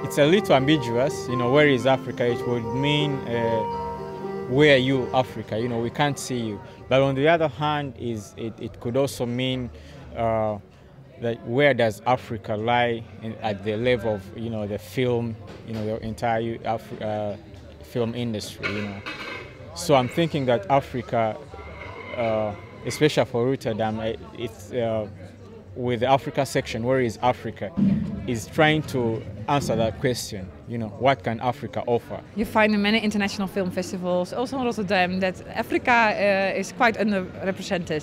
It's a little ambiguous, where is Africa? It would mean where are you, Africa? We can't see you. But on the other hand, it could also mean that where does Africa lie at the level of, the film, the entire film industry, So I'm thinking that Africa, especially for Rotterdam, it's with the Africa section, where is Africa, is trying to answer that question. What can Africa offer? You find in many international film festivals, also in Rotterdam, that Africa is quite underrepresented.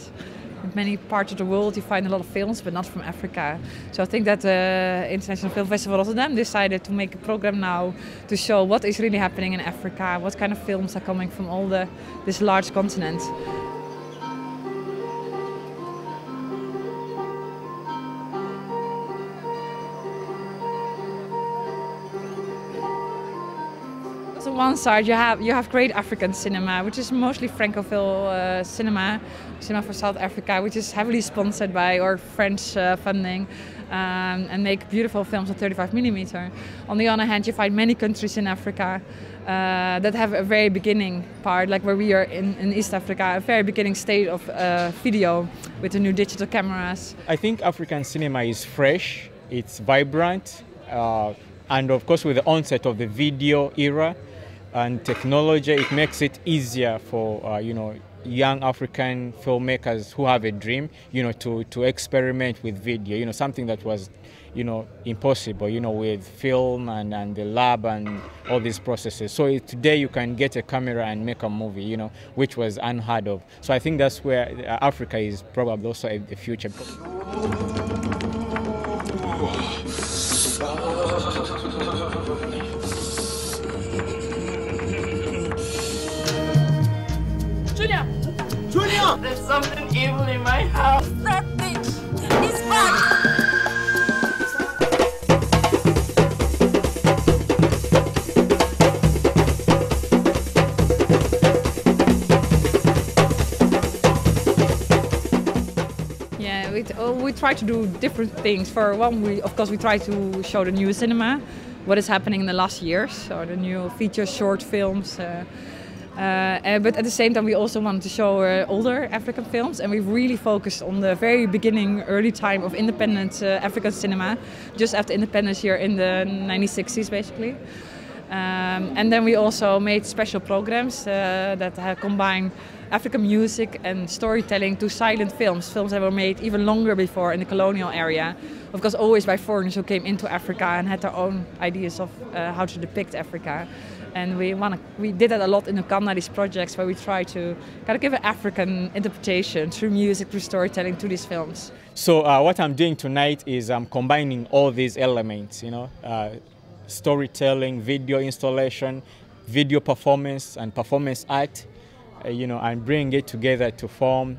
In many parts of the world you find a lot of films, but not from Africa. So I think that the International Film Festival Rotterdam decided to make a program now to show what is really happening in Africa, what kind of films are coming from this large continent. On one side you have great African cinema, which is mostly Francophile cinema for South Africa, which is heavily sponsored by or French funding, and make beautiful films on 35mm. On the other hand, you find many countries in Africa that have a very beginning part, like where we are in East Africa, a very beginning state of video with the new digital cameras. I think African cinema is fresh, it's vibrant, and of course with the onset of the video era and technology, it makes it easier for young African filmmakers who have a dream, to experiment with video, something that was, impossible, with film and the lab and all these processes. So today you can get a camera and make a movie, which was unheard of. So I think that's where Africa is probably also the future. Julia! There's something evil in my house. That bitch is back! Yeah, we try to do different things. For one, we try to show the new cinema, what is happening in the last years, so the new features, short films. But at the same time we also wanted to show older African films, and we've really focused on the very beginning, early time of independent African cinema, just after independence here in the 1960s basically. And then we also made special programs that combine African music and storytelling to silent films that were made even longer before in the colonial area, of course always by foreigners who came into Africa and had their own ideas of how to depict Africa. And we did that a lot in Uganda, these projects where we try to kind of give an African interpretation through music, through storytelling to these films. So what I'm doing tonight is I'm combining all these elements, storytelling, video installation, video performance and performance art, and bring it together to form,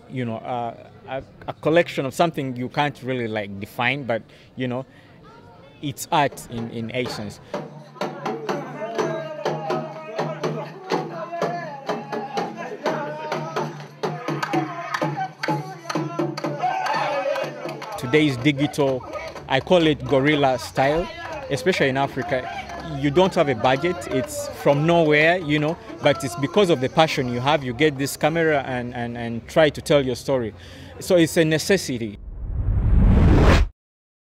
a collection of something you can't really define, but it's art in essence. Today's digital, I call it guerrilla style, especially in Africa. You don't have a budget, it's from nowhere, but it's because of the passion you have, you get this camera and try to tell your story. So it's a necessity.